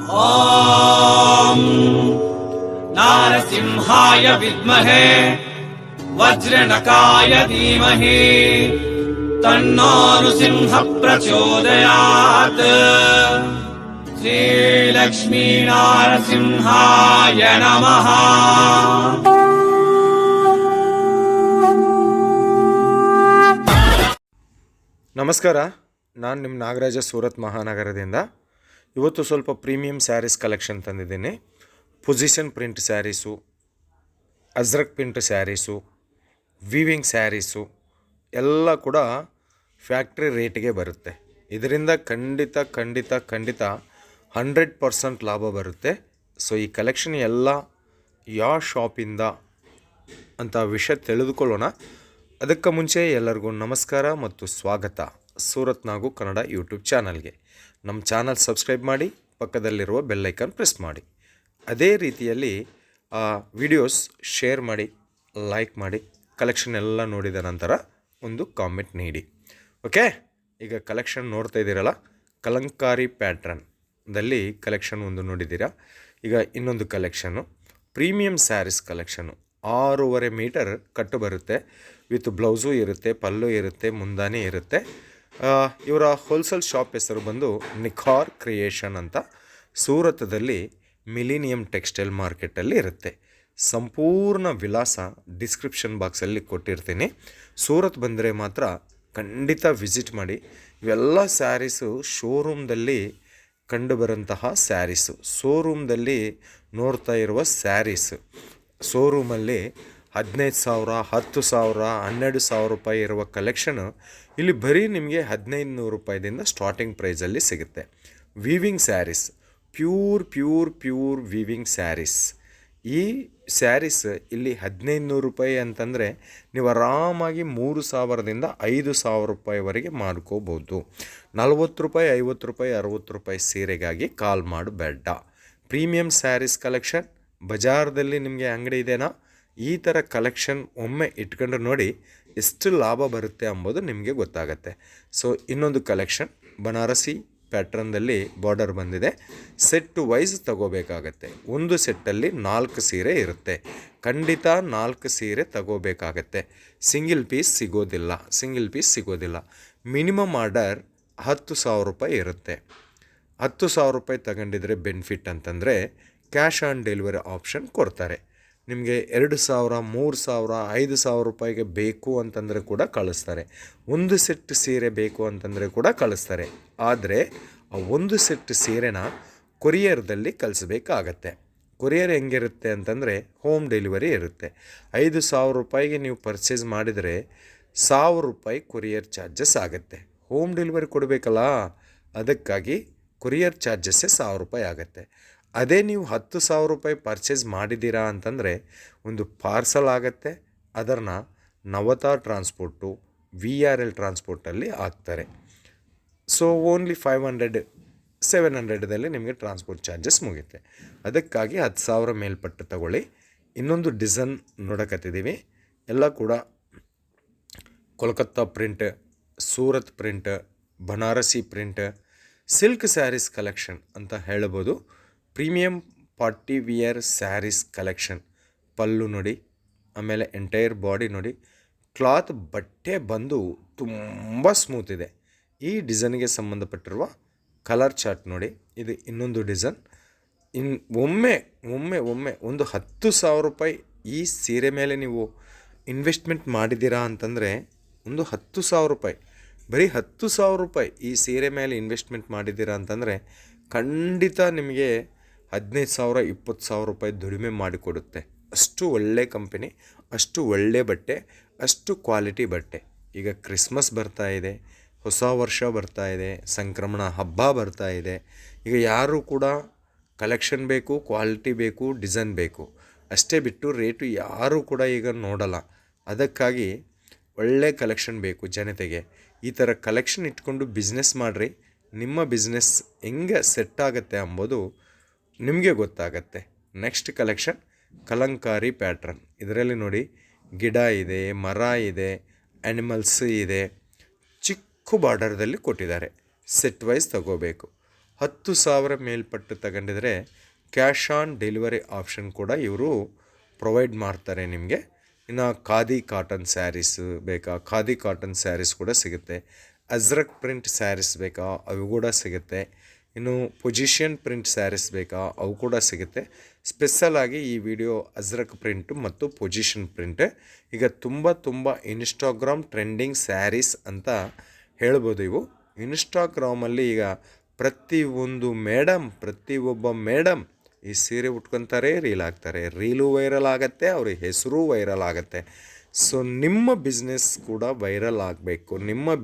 ॐ नारसिंहाय विद्महे वज्रनकाय धीमहि तन्नो नृसिंह प्रचोदयात्। श्रीलक्ष्मी नारसिंहाय नमः। ನಮಸ್ಕಾರ, ನಾನು ನಿಮ್ಮ ನಾಗರಾಜ ಸೂರತ್ ಮಹಾನಗರದಿಂದ. ಇವತ್ತು ಸ್ವಲ್ಪ ಪ್ರೀಮಿಯಂ ಸ್ಯಾರೀಸ್ ಕಲೆಕ್ಷನ್ ತಂದಿದ್ದೀನಿ. ಪೊಸಿಷನ್ print sarees, Ajrak print sarees, weaving sarees ಎಲ್ಲ ಕೂಡ ಫ್ಯಾಕ್ಟ್ರಿ ರೇಟಿಗೆ ಬರುತ್ತೆ. ಇದರಿಂದ ಖಂಡಿತ 100% ಲಾಭ ಬರುತ್ತೆ. ಸೊ ಈ ಕಲೆಕ್ಷನ್ ಎಲ್ಲ ಯಾವ ಶಾಪಿಂದ ಅಂತ ವಿಷಯ ತಿಳಿದುಕೊಳ್ಳೋಣ. ಅದಕ್ಕೆ ಮುಂಚೆ ಎಲ್ಲರಿಗೂ ನಮಸ್ಕಾರ ಮತ್ತು ಸ್ವಾಗತ ಸೂರತ್ ನಾಗು ಕನ್ನಡ ಯೂಟ್ಯೂಬ್ ಚಾನಲ್ಗೆ. ನಮ್ಮ ಚಾನಲ್ ಸಬ್ಸ್ಕ್ರೈಬ್ ಮಾಡಿ, ಪಕ್ಕದಲ್ಲಿರುವ ಬೆಲ್ಲೈಕನ್ ಪ್ರೆಸ್ ಮಾಡಿ. ಅದೇ ರೀತಿಯಲ್ಲಿ ವಿಡಿಯೋಸ್ ಶೇರ್ ಮಾಡಿ, ಲೈಕ್ ಮಾಡಿ, ಕಲೆಕ್ಷನ್ ಎಲ್ಲ ನೋಡಿದ ನಂತರ ಒಂದು ಕಾಮೆಂಟ್ ನೀಡಿ. ಓಕೆ, ಈಗ ಕಲೆಕ್ಷನ್ ನೋಡ್ತಾ ಇದ್ದೀರಲ್ಲ, ಕಲಂಕಾರಿ ಪ್ಯಾಟ್ರನ್ದಲ್ಲಿ ಕಲೆಕ್ಷನ್ ಒಂದು ನೋಡಿದ್ದೀರಾ. ಈಗ ಇನ್ನೊಂದು collection premium sarees collection. 6.5 meter ಕಟ್ಟು ಬರುತ್ತೆ. ವಿತ್ ಬ್ಲೌಸು ಇರುತ್ತೆ, ಪಲ್ಲು ಇರುತ್ತೆ, ಮುಂದಾನೆ ಇರುತ್ತೆ. ಇವರ ಹೋಲ್ಸೇಲ್ ಶಾಪ್ ಹೆಸರು ಬಂದು ನಿಖಾರ್ ಕ್ರಿಯೇಷನ್ ಅಂತ ಸೂರತದಲ್ಲಿ ಮಿಲಿನಿಯಂ ಟೆಕ್ಸ್ಟೈಲ್ ಮಾರ್ಕೆಟಲ್ಲಿ ಇರುತ್ತೆ. ಸಂಪೂರ್ಣ ವಿಳಾಸ ಡಿಸ್ಕ್ರಿಪ್ಷನ್ ಬಾಕ್ಸಲ್ಲಿ ಕೊಟ್ಟಿರ್ತೀನಿ. ಸೂರತ್ ಬಂದರೆ ಮಾತ್ರ ಖಂಡಿತ ವಿಸಿಟ್ ಮಾಡಿ. ಇವೆಲ್ಲ ಸ್ಯಾರೀಸು ಶೋರೂಮ್ದಲ್ಲಿ ಕಂಡುಬರೋಂತಹ ಸ್ಯಾರೀಸು, ಶೋರೂಮ್ದಲ್ಲಿ ನೋಡ್ತಾ ಇರುವ ಸ್ಯಾರೀಸು. ಶೋರೂಮಲ್ಲಿ 15,000, 10,000, 12,000 ರೂಪಾಯಿ ಇರುವ ಕಲೆಕ್ಷನು ಇಲ್ಲಿ ಬರೀ ನಿಮಗೆ 1,500 ರೂಪಾಯಿದಿಂದ ಸ್ಟಾರ್ಟಿಂಗ್ ಪ್ರೈಸಲ್ಲಿ ಸಿಗುತ್ತೆ. Weaving sarees, pure weaving sarees. ಈ ಸ್ಯಾರೀಸ್ ಇಲ್ಲಿ 1,500 ರೂಪಾಯಿ ಅಂತಂದರೆ ನೀವು ಆರಾಮಾಗಿ 3,000ದಿಂದ 5,000 ರೂಪಾಯಿವರೆಗೆ ಮಾಡ್ಕೋಬೋದು. 40 ರೂಪಾಯಿ, 50 ರೂಪಾಯಿ, 60 ರೂಪಾಯಿ ಸೀರೆಗಾಗಿ ಕಾಲ್ ಮಾಡಬೇಡ. ಪ್ರೀಮಿಯಂ ಸ್ಯಾರೀಸ್ ಕಲೆಕ್ಷನ್ ಬಜಾರ್ದಲ್ಲಿ ನಿಮಗೆ ಅಂಗಡಿ ಇದೆನಾ, ಈ ಥರ ಕಲೆಕ್ಷನ್ ಒಮ್ಮೆ ಇಟ್ಕೊಂಡು ನೋಡಿ ಎಷ್ಟು ಲಾಭ ಬರುತ್ತೆ ಅಂಬೋದು ನಿಮಗೆ ಗೊತ್ತಾಗತ್ತೆ. ಸೊ ಇನ್ನೊಂದು ಕಲೆಕ್ಷನ್ ಬನಾರಸಿ ಪ್ಯಾಟ್ರನ್ದಲ್ಲಿ ಬಾರ್ಡರ್ ಬಂದಿದೆ. ಸೆಟ್ ವೈಸ್ ತಗೋಬೇಕಾಗತ್ತೆ. ಒಂದು ಸೆಟ್ಟಲ್ಲಿ 4 ಸೀರೆ ಇರುತ್ತೆ. ಖಂಡಿತ 4 ಸೀರೆ ತಗೋಬೇಕಾಗತ್ತೆ. ಸಿಂಗಲ್ ಪೀಸ್ ಸಿಗೋದಿಲ್ಲ. ಮಿನಿಮಮ್ ಆರ್ಡರ್ 10,000 ರೂಪಾಯಿ ಇರುತ್ತೆ. 10,000 ರೂಪಾಯಿ ತಗೊಂಡಿದ್ರೆ ಬೆನಿಫಿಟ್ ಅಂತಂದರೆ ಕ್ಯಾಶ್ ಆನ್ ಡೆಲಿವರಿ ಆಪ್ಷನ್ ಕೊಡ್ತಾರೆ. ನಿಮಗೆ 2,000, 3,000, 5,000 ರೂಪಾಯಿಗೆ ಬೇಕು ಅಂತಂದರೆ ಕೂಡ ಕಳಿಸ್ತಾರೆ. ಒಂದು ಸೆಟ್ ಸೀರೆ ಬೇಕು ಅಂತಂದರೆ ಕೂಡ ಕಳಿಸ್ತಾರೆ. ಆದರೆ ಆ ಒಂದು ಸೆಟ್ ಸೀರೆನ ಕೊರಿಯರ್ದಲ್ಲಿ ಕಳಿಸ್ಬೇಕಾಗತ್ತೆ. ಕೊರಿಯರ್ ಹೆಂಗಿರುತ್ತೆ ಅಂತಂದರೆ ಹೋಮ್ ಡೆಲಿವರಿ ಇರುತ್ತೆ. 5,000 ರೂಪಾಯಿಗೆ ನೀವು ಪರ್ಚೇಸ್ ಮಾಡಿದರೆ 1,000 ರೂಪಾಯಿ ಕೊರಿಯರ್ ಚಾರ್ಜಸ್ ಆಗುತ್ತೆ. ಹೋಮ್ ಡೆಲಿವರಿ ಕೊಡಬೇಕಲ್ಲ, ಅದಕ್ಕಾಗಿ ಕೊರಿಯರ್ ಚಾರ್ಜಸ್ಸೇ 1,000 ರೂಪಾಯಿ ಆಗುತ್ತೆ. ಅದೇ ನೀವು 10,000 ರೂಪಾಯಿ ಪರ್ಚೇಸ್ ಮಾಡಿದ್ದೀರಾ ಅಂತಂದರೆ ಒಂದು ಪಾರ್ಸಲ್ ಆಗುತ್ತೆ. ಅದನ್ನು ನವತಾರ್ ಟ್ರಾನ್ಸ್ಪೋರ್ಟು, VRL ಟ್ರಾನ್ಸ್ಪೋರ್ಟಲ್ಲಿ ಹಾಕ್ತಾರೆ. ಸೊ ಓನ್ಲಿ 500, 700ದಲ್ಲಿ ನಿಮಗೆ ಟ್ರಾನ್ಸ್ಪೋರ್ಟ್ ಚಾರ್ಜಸ್ ಮುಗಿಯುತ್ತೆ. ಅದಕ್ಕಾಗಿ 10,000 ಮೇಲ್ಪಟ್ಟು ತಗೊಳ್ಳಿ. ಇನ್ನೊಂದು ಡಿಸೈನ್ ನೋಡಕತ್ತಿದ್ದೀವಿ. ಎಲ್ಲ ಕೂಡ Kolkata print, Surat print, Banarasi print, silk sarees collection ಅಂತ ಹೇಳ್ಬೋದು. Premium party wear sarees collection. Pallu ನೋಡಿ, ಆಮೇಲೆ ಎಂಟೈರ್ ಬಾಡಿ ನೋಡಿ. ಕ್ಲಾತ್ ಬಟ್ಟೆ ಬಂದು ತುಂಬ ಸ್ಮೂತ್ ಇದೆ. ಈ ಡಿಸೈನ್ಗೆ ಸಂಬಂಧಪಟ್ಟಿರುವ ಕಲರ್ ಚಾರ್ಟ್ ನೋಡಿ. ಇದು ಇನ್ನೊಂದು ಡಿಸೈನ್. ಒಮ್ಮೆ ಒಂದು 10,000 ರೂಪಾಯಿ ಈ ಸೀರೆ ಮೇಲೆ ನೀವು ಇನ್ವೆಸ್ಟ್ಮೆಂಟ್ ಮಾಡಿದ್ದೀರಾ ಅಂತಂದರೆ, ಒಂದು 10,000 ರೂಪಾಯಿ, ಬರೀ 10,000 ರೂಪಾಯಿ ಈ ಸೀರೆ ಮೇಲೆ ಇನ್ವೆಸ್ಟ್ಮೆಂಟ್ ಮಾಡಿದ್ದೀರಾ ಅಂತಂದರೆ ಖಂಡಿತ ನಿಮಗೆ 15,000, 20,000 ರೂಪಾಯಿ ದುಡಿಮೆ ಮಾಡಿಕೊಡುತ್ತೆ. ಅಷ್ಟು ಒಳ್ಳೆ ಕಂಪನಿ, ಅಷ್ಟು ಒಳ್ಳೆ ಬಟ್ಟೆ, ಅಷ್ಟು ಕ್ವಾಲಿಟಿ ಬಟ್ಟೆ. ಈಗ ಕ್ರಿಸ್ಮಸ್ ಬರ್ತಾ ಇದೆ, ಹೊಸ ವರ್ಷ ಬರ್ತಾ ಇದೆ, ಸಂಕ್ರಮಣ ಹಬ್ಬ ಬರ್ತಾ ಇದೆ. ಈಗ ಯಾರು ಕೂಡ ಕಲೆಕ್ಷನ್ ಬೇಕು, ಕ್ವಾಲಿಟಿ ಬೇಕು, ಡಿಸೈನ್ ಬೇಕು ಅಷ್ಟೇ ಬಿಟ್ಟು ರೇಟು ಯಾರೂ ಕೂಡ ಈಗ ನೋಡಲ್ಲ. ಅದಕ್ಕಾಗಿ ಒಳ್ಳೆ ಕಲೆಕ್ಷನ್ ಬೇಕು ಜನತೆಗೆ. ಈ ಥರ ಕಲೆಕ್ಷನ್ ಇಟ್ಕೊಂಡು ಬಿಸ್ನೆಸ್ ಮಾಡಿರಿ. ನಿಮ್ಮ ಬಿಸ್ನೆಸ್ ಹೆಂಗೆ ಸೆಟ್ ಆಗುತ್ತೆ ಅಂಬೋದು ನಿಮಗೆ ಗೊತ್ತಾಗತ್ತೆ. Next collection Kalamkari pattern. ಇದರಲ್ಲಿ ನೋಡಿ, ಗಿಡ ಇದೆ, ಮರ ಇದೆ, ಆ್ಯನಿಮಲ್ಸ್ ಇದೆ. ಚಿಕ್ಕ ಬಾರ್ಡರ್ದಲ್ಲಿ ಕೊಟ್ಟಿದ್ದಾರೆ. ಸೆಟ್ ವೈಸ್ ತಗೋಬೇಕು. 10,000 ಮೇಲ್ಪಟ್ಟು ತಗೊಂಡಿದ್ರೆ ಕ್ಯಾಶ್ ಆನ್ ಡೆಲಿವರಿ ಆಪ್ಷನ್ ಕೂಡ ಇವರು ಪ್ರೊವೈಡ್ ಮಾಡ್ತಾರೆ ನಿಮಗೆ. ಇನ್ನು ಖಾದಿ ಕಾಟನ್ ಸ್ಯಾರೀಸ್ ಬೇಕಾ, ಖಾದಿ ಕಾಟನ್ ಸ್ಯಾರೀಸ್ ಕೂಡ ಸಿಗುತ್ತೆ. ಅಜ್ರಕ್ ಪ್ರಿಂಟ್ ಸ್ಯಾರೀಸ್ ಬೇಕಾ, ಅವು ಕೂಡ ಸಿಗುತ್ತೆ. ಇನ್ನು ಪೊಸಿಷನ್ ಪ್ರಿಂಟ್ ಸ್ಯಾರೀಸ್ ಬೇಕಾ, ಅವು ಕೂಡ ಸಿಗುತ್ತೆ. ಸ್ಪೆಷಲಾಗಿ ಈ ವಿಡಿಯೋ ಅಜ್ರಕ್ ಪ್ರಿಂಟು ಮತ್ತು ಪೊಸಿಷನ್ ಪ್ರಿಂಟ್ ಈಗ ತುಂಬ ಇನ್ಸ್ಟಾಗ್ರಾಮ್ ಟ್ರೆಂಡಿಂಗ್ ಸ್ಯಾರೀಸ್ ಅಂತ ಹೇಳ್ಬೋದು. ಇವು ಇನ್ಸ್ಟಾಗ್ರಾಮಲ್ಲಿ ಈಗ ಪ್ರತಿಯೊಬ್ಬ ಮೇಡಮ್ ಈ ಸೀರೆ ಉಟ್ಕೊತಾರೆ, ರೀಲ್ ಆಗ್ತಾರೆ, ರೀಲು ವೈರಲ್ ಆಗುತ್ತೆ, ಅವ್ರ ಹೆಸರು ವೈರಲ್ ಆಗುತ್ತೆ. ಸೊ ನಿಮ್ಮ ಬಿಸ್ನೆಸ್ ಕೂಡ ವೈರಲ್ ಆಗಬೇಕು, ನಿಮ್ಮ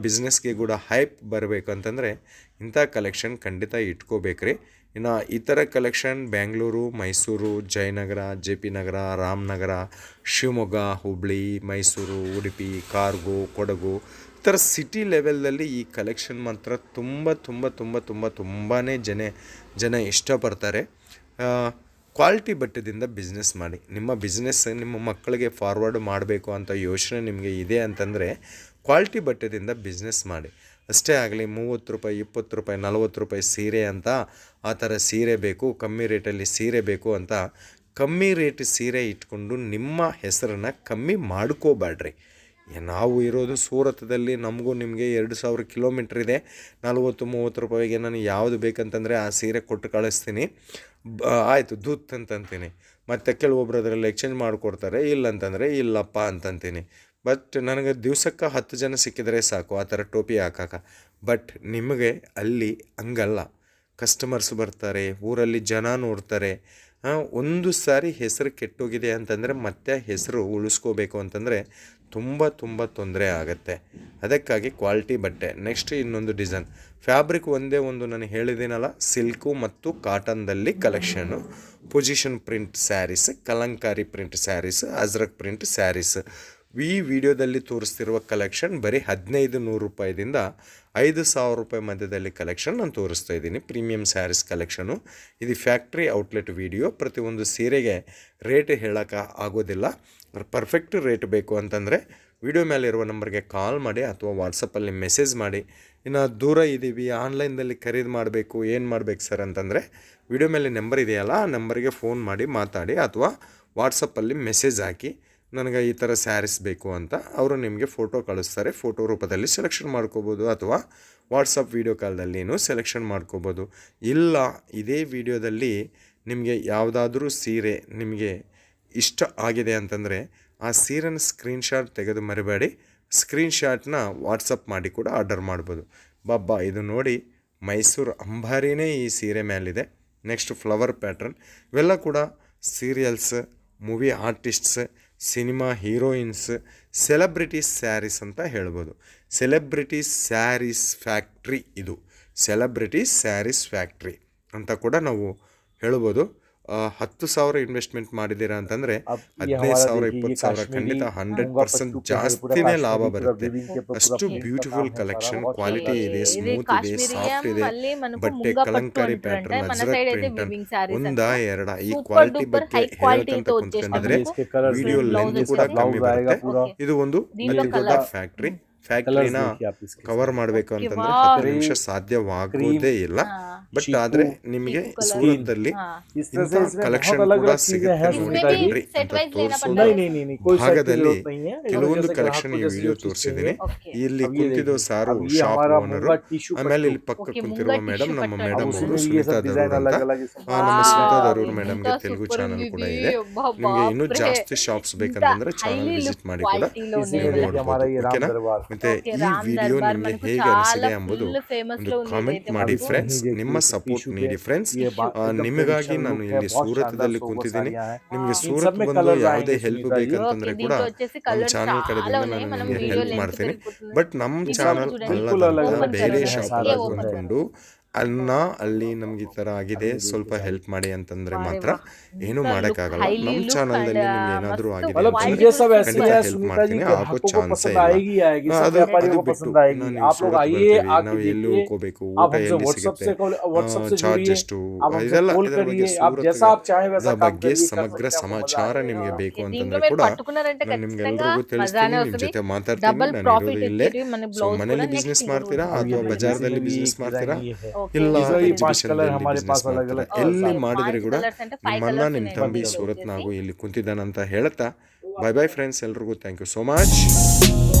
ಬಿಸ್ನೆಸ್ಗೆ ಕೂಡ ಹೈಪ್ ಬರಬೇಕು ಅಂತಂದರೆ ಇಂಥ ಕಲೆಕ್ಷನ್ ಖಂಡಿತ ಇಟ್ಕೋಬೇಕ್ರಿ. ಇನ್ನು ಈ ಥರ ಕಲೆಕ್ಷನ್ ಬೆಂಗಳೂರು, ಮೈಸೂರು, ಜಯನಗರ, JP ನಗರ, ರಾಮನಗರ, ಶಿವಮೊಗ್ಗ, ಹುಬ್ಬಳ್ಳಿ, ಮೈಸೂರು, ಉಡುಪಿ, ಕಾರ್ಗೋ, ಕೊಡಗು ಈ ಥರ ಸಿಟಿ ಲೆವೆಲ್ದಲ್ಲಿ ಈ ಕಲೆಕ್ಷನ್ ಮಾತ್ರ ತುಂಬಾ ಜನ ಇಷ್ಟಪಡ್ತಾರೆ. ಕ್ವಾಲಿಟಿ ಬಟ್ಟೆದಿಂದ ಬಿಸ್ನೆಸ್ ಮಾಡಿ. ನಿಮ್ಮ ಬಿಸ್ನೆಸ್ ನಿಮ್ಮ ಮಕ್ಕಳಿಗೆ ಫಾರ್ವರ್ಡ್ ಮಾಡಬೇಕು ಅಂತ ಯೋಚನೆ ನಿಮಗೆ ಇದೆ ಅಂತಂದರೆ ಕ್ವಾಲಿಟಿ ಬಟ್ಟೆದಿಂದ ಬಿಸ್ನೆಸ್ ಮಾಡಿ. ಅಷ್ಟೇ ಆಗಲಿ 30 ರೂಪಾಯಿ, 20 ರೂಪಾಯಿ, 40 ರೂಪಾಯಿ ಸೀರೆ ಅಂತ ಆ ಥರ ಸೀರೆ ಬೇಕು, ಕಮ್ಮಿ ರೇಟಲ್ಲಿ ಸೀರೆ ಬೇಕು ಅಂತ ಕಮ್ಮಿ ರೇಟ್ ಸೀರೆ ಇಟ್ಕೊಂಡು ನಿಮ್ಮ ಹೆಸರನ್ನು ಕಮ್ಮಿ ಮಾಡ್ಕೋಬೇಡ್ರಿ. ನಾವು ಇರೋದು ಸೂರತ್ದಲ್ಲಿ, ನಮಗೂ ನಿಮಗೆ 2,000 ಕಿಲೋಮೀಟ್ರ್ ಇದೆ. 40-30 ರೂಪಾಯಿಗೆ ನಾನು ಯಾವುದು ಬೇಕಂತಂದರೆ ಆ ಸೀರೆ ಕೊಟ್ಟು ಕಳಿಸ್ತೀನಿ, ಆಯಿತು ದೂತ್ ಅಂತಂತೀನಿ. ಮತ್ತು ಕೆಲವೊಬ್ರು ಅದರಲ್ಲಿ ಎಕ್ಸ್ಚೇಂಜ್ ಮಾಡಿಕೊಡ್ತಾರೆ, ಇಲ್ಲಂತಂದರೆ ಇಲ್ಲಪ್ಪ ಅಂತಂತೀನಿ. ಬಟ್ ನನಗೆ ದಿವ್ಸಕ್ಕೆ 10 ಜನ ಸಿಕ್ಕಿದರೆ ಸಾಕು ಆ ಥರ ಟೋಪಿ ಹಾಕಕ್ಕೆ. ಬಟ್ ನಿಮಗೆ ಅಲ್ಲಿ ಹಂಗಲ್ಲ, ಕಸ್ಟಮರ್ಸ್ ಬರ್ತಾರೆ, ಊರಲ್ಲಿ ಜನ ನೋಡ್ತಾರೆ. ಒಂದು ಸಾರಿ ಹೆಸರು ಕೆಟ್ಟೋಗಿದೆ ಅಂತಂದರೆ ಮತ್ತೆ ಹೆಸರು ಉಳಿಸ್ಕೋಬೇಕು ಅಂತಂದರೆ ತುಂಬ ತೊಂದರೆ ಆಗುತ್ತೆ. ಅದಕ್ಕಾಗಿ ಕ್ವಾಲಿಟಿ ಬಟ್ಟೆ. ನೆಕ್ಸ್ಟ್ ಇನ್ನೊಂದು ಡಿಸೈನ್ ಫ್ಯಾಬ್ರಿಕ್ ಒಂದೇ ಒಂದು ನಾನು ಹೇಳಿದ್ದೀನಲ್ಲ, ಸಿಲ್ಕು ಮತ್ತು ಕಾಟನ್ದಲ್ಲಿ ಕಲೆಕ್ಷನ್ನು. Position print sarees, Kalamkari print sarees, Ajrak print sarees. ಈ ವಿಡಿಯೋದಲ್ಲಿ ತೋರಿಸ್ತಿರುವ ಕಲೆಕ್ಷನ್ ಬರೀ 1,500 ರೂಪಾಯಿದಿಂದ 5,000 ರೂಪಾಯಿ ಮಧ್ಯದಲ್ಲಿ ಕಲೆಕ್ಷನ್ ನಾನು ತೋರಿಸ್ತಾ ಇದ್ದೀನಿ. Premium sarees collection. ಇದು ಫ್ಯಾಕ್ಟ್ರಿ ಔಟ್ಲೆಟ್ ವಿಡಿಯೋ. ಪ್ರತಿಯೊಂದು ಸೀರೆಗೆ ರೇಟ್ ಹೇಳೋಕ್ಕೆ ಆಗೋದಿಲ್ಲ. ಪರ್ಫೆಕ್ಟ್ ರೇಟ್ ಬೇಕು ಅಂತಂದರೆ ವಿಡಿಯೋ ಮೇಲಿರುವ ನಂಬರ್ಗೆ ಕಾಲ್ ಮಾಡಿ ಅಥವಾ ವಾಟ್ಸಪ್ಪಲ್ಲಿ ಮೆಸೇಜ್ ಮಾಡಿ. ಇನ್ನು ದೂರ ಇದ್ದೀವಿ, ಆನ್ಲೈನ್ದಲ್ಲಿ ಖರೀದಿ ಮಾಡಬೇಕು, ಏನು ಮಾಡಬೇಕು ಸರ್ ಅಂತಂದರೆ ವಿಡಿಯೋ ಮೇಲೆ ನಂಬರ್ ಇದೆಯಲ್ಲ, ಆ ನಂಬರ್ಗೆ ಫೋನ್ ಮಾಡಿ ಮಾತಾಡಿ ಅಥವಾ ವಾಟ್ಸಪ್ಪಲ್ಲಿ ಮೆಸೇಜ್ ಹಾಕಿ ನನಗೆ ಈ ಥರ ಸ್ಯಾರೀಸ್ ಬೇಕು ಅಂತ ಅವರು ನಿಮಗೆ ಫೋಟೋ ಕಳಿಸ್ತಾರೆ. ಫೋಟೋ ರೂಪದಲ್ಲಿ ಸೆಲೆಕ್ಷನ್ ಮಾಡ್ಕೋಬೋದು ಅಥವಾ ವಾಟ್ಸಪ್ ವೀಡಿಯೋ ಕಾಲ್ದಲ್ಲಿನೂ ಸೆಲೆಕ್ಷನ್ ಮಾಡ್ಕೋಬೋದು. ಇಲ್ಲ ಇದೇ ವಿಡಿಯೋದಲ್ಲಿ ನಿಮಗೆ ಯಾವುದಾದ್ರೂ ಸೀರೆ ನಿಮಗೆ ಇಷ್ಟ ಆಗಿದೆ ಅಂತಂದರೆ ಆ ಸೀರೆನ ಸ್ಕ್ರೀನ್ಶಾಟ್ ತೆಗೆದು ಮರಿಬೇಡಿ. ಸ್ಕ್ರೀನ್ಶಾಟ್ನ ವಾಟ್ಸಪ್ ಮಾಡಿ ಕೂಡ ಆರ್ಡರ್ ಮಾಡ್ಬೋದು. ಇದು ನೋಡಿ ಮೈಸೂರು ಅಂಬಾರಿನೇ ಈ ಸೀರೆ ಮೇಲಿದೆ. Next flower pattern. ಇವೆಲ್ಲ ಕೂಡ serials, movie artists, cinema heroines, celebrities sarees ಅಂತ ಹೇಳ್ಬೋದು. ಸೆಲೆಬ್ರಿಟೀಸ್ ಸ್ಯಾರೀಸ್ ಫ್ಯಾಕ್ಟ್ರಿ ಇದು. ಸೆಲೆಬ್ರಿಟೀಸ್ ಸ್ಯಾರೀಸ್ ಫ್ಯಾಕ್ಟ್ರಿ ಅಂತ ಕೂಡ ನಾವು ಹೇಳ್ಬೋದು. 10,000 ಇನ್ವೆಸ್ಟ್ಮೆಂಟ್ ಮಾಡಿದ್ದೀರಾ ಅಂತಂದರೆ 15,000 20,000 ಖಂಡಿತ 100% ಜಾಸ್ತಿನೇ ಲಾಭ ಬರುತ್ತೆ. ಅಷ್ಟು ಬ್ಯೂಟಿಫುಲ್ ಕಲೆಕ್ಷನ್, ಕ್ವಾಲಿಟಿ ಇದೆ, ಸ್ಮೂತ್ ಇದೆ, ಸಾಫ್ಟ್ ಇದೆ. ಬಟ್ಟೆ ಕಲಂಕಾರಿ ಪ್ಯಾಟರ್ನ್, ಅಜ್ರಕ್ ಪ್ರಿಂಟ್ ಒಂದಾ ಎರಡ. ಈ ಕ್ವಾಲಿಟಿ ಬಗ್ಗೆ ಹೇಳ್ಕೊಂತ ಕುಂತ್ಕೊಂಡಿದ್ರೆ ವಿಡಿಯೋ ಲೆಂತ್ ಕೂಡ ಕಮ್ಮಿ ಬರುತ್ತೆ. ಇದು ಒಂದು ಅತಿ ದೊಡ್ಡ ಫ್ಯಾಕ್ಟ್ರಿನ ಕವರ್ ಮಾಡಬೇಕು ಅಂತಂದ್ರೆ 10 ನಿಮಿಷ ಸಾಧ್ಯವಾಗುವುದೇ ಇಲ್ಲ. ಬಟ್ ಆದ್ರೆ ನಿಮಗೆ ಸೂರತ್ದಲ್ಲಿ ಕಲೆಕ್ಷನ್ ಕೂಡ ಸಿಗುತ್ತೆ ನೋಡಿ ಅಂತ ತೋರಿಸೋ ಭಾಗದಲ್ಲಿ ಕೆಲವೊಂದು ಕಲೆಕ್ಷನ್ ಈ ವಿಡಿಯೋ ತೋರಿಸಿದ್ದೀನಿ. ಇಲ್ಲಿ ಕುಂತಿದ್ದು ಸಾರು ಶಾಪ್ ಓನರು, ಆಮೇಲೆ ಇಲ್ಲಿ ಪಕ್ಕ ಕುಂತಿರುವ ಮೇಡಮ್ ನಮ್ಮ ಮೇಡಮ್ ಅವರು ಸುನೀತಾ ದರೂರ್ ಅಂತ. ನಮ್ಮ ಸುನೀತಾ ದರೂರ್ ಮೇಡಮ್ಗೆ ತೆಲುಗು ಚಾನಲ್ ಕೂಡ ಇದೆ. ನಿಮಗೆ ಇನ್ನೂ ಜಾಸ್ತಿ ಶಾಪ್ಸ್ ಬೇಕಂತಂದ್ರೆ ಚಾನಲ್ ವಿಸಿಟ್ ಮಾಡಿ ಕೂಡ ನೀವು ನೋಡಬಹುದು. ಓಕೆನಾ? ಮತ್ತೆ ಈ ವಿಡಿಯೋ ನಿಮಗೆ ಹೇಗೆ ಅನಿಸಿದೆ ಎಂಬುದು ಒಂದು ಕಾಮೆಂಟ್ ಮಾಡಿ ಫ್ರೆಂಡ್ಸ್. ನಿಮ್ಮ ಸಪೋರ್ಟ್ ನೀಡಿ ಫ್ರೆಂಡ್ಸ್. ನಿಮಗಾಗಿ ನಾನು ಇಲ್ಲಿ ಸೂರತ್ದಲ್ಲಿ ಕುಂತಿದ್ದೀನಿ. ನಿಮಗೆ ಸೂರತ್ ಬಂದು ಯಾವುದೇ ಹೆಲ್ಪ್ ಬೇಕಂತಂದ್ರೆ ಕೂಡ ನಮ್ಮ ಚಾನಲ್ ಕಡೆದಿಂದ ನಾನು ನಿಮಗೆ ಹೆಲ್ಪ್ ಮಾಡ್ತೀನಿ. ಬಟ್ ನಮ್ಮ ಚಾನಲ್ ಅಲ್ಲ, ಬೇರೆ ಶಾಪ್ ಅಂದ್ಕೊಂಡು ಅಲ್ಲಿ ನಮ್ಗೆ ಈ ಥರ ಆಗಿದೆ ಸ್ವಲ್ಪ ಹೆಲ್ಪ್ ಮಾಡಿ ಅಂತಂದರೆ ಮಾತ್ರ ಏನೂ ಮಾಡೋಕ್ಕಾಗಲ್ಲ. ನಮ್ಮ ಚಾನಲ್ನಲ್ಲಿ ನಿಮ್ಗೆ ಏನಾದರೂ ಆಗಿದೆ मतलब ಅಂತಂದ್ರೆ चीजें सब ऐसी ಖಂಡಿತ है ಹೆಲ್ಪ್ सुनीता जी ಮಾಡ್ತೀನಿ, के ಆಗೋ आपको को ಚಾನ್ಸೇ पसंद ಇಲ್ಲ. आएगी ही आएगी, सब ಅದು व्यापारियों को ಬಿಟ್ಟು पसंद आएगी. ನೀವು आप लोग ಸೂರತ್ आइए, ಬರ್ತೀವಿ, आके ನಾವು ಎಲ್ಲಿ देखिए, ಹೋಗ್ಬೇಕು, आप ಊಟ हमसे ಎಲ್ಲಿ व्हाट्सएप ಸಿಗುತ್ತೆ, से ಚಾರ್ಜ್ जुड़िए, ಎಷ್ಟು, आप हमसे ಇದೆಲ್ಲ कॉल ಇದರ ಬಗ್ಗೆ करिए, आप जैसा आप चाहें वैसा काम ಬಗ್ಗೆ करिए, कर ಸಮಗ್ರ सकते हैं, आपको मजा ಸಮಾಚಾರ आएगा. ನಿಮಗೆ ಬೇಕು దీంట్లో ಅಂತಂದ್ರೆ మీరు ಕೂಡ పట్టుకున్నారంటే ನಾನು ನಿಮ್ಗೆ ఖచ్చితంగా ಎಲ್ರಿಗೂ ತಿಳಿಸ್ತೀನಿ, మజానే ನಿಮ್ಮ వస్తుంది. ಜೊತೆ ಮಾತಾಡ್ತೀನಿ. డబుల్ ನಾನು ప్రాఫిట్ ಇರೋದು ಇಲ್ಲೇ. ఇచ్చేది మన ಸೊ బ్లౌజ్ ಮನೇಲಿ కూడా ಬಿಸ್ನೆಸ್ నెక్స్ట్ ಮಾಡ್ತೀರಾ अब ಅಥವಾ ये ಬಜಾರ್ದಲ್ಲಿ देखिए, ಬಿಸ್ನೆಸ್ ಮಾಡ್ತೀರಾ ये है. ఓకే ಇಲ್ಲ इसमें भी 5 ಎಕ್ಸಿಬಿಷನ್ कलर हमारे ಬಿಸ್ನೆಸ್ पास अलग ಮಾಡ್ತೀರಾ, अलग ಎಲ್ಲಿ ఓకే ಮಾಡಿದ್ರೆ 5 ಕೂಡ కలర్స్ అంటే 5 ನಿಮ್ಮನ್ನ కలర్స్ ನಿಮ್ಮ ఉన్నాయి ತಂಬಿ దీంట్లో ಸೂರತ್ನಾಗು వచ్చేసి. ಇಲ್ಲಿ ಕುಂತಿದ್ದಾನಂತ ಹೇಳ್ತಾ ಬಾಯ್ ಬಾಯ್ ಫ್ರೆಂಡ್ಸ್, ಎಲ್ರಿಗೂ ಥ್ಯಾಂಕ್ ಯು ಸೋ ಮಚ್.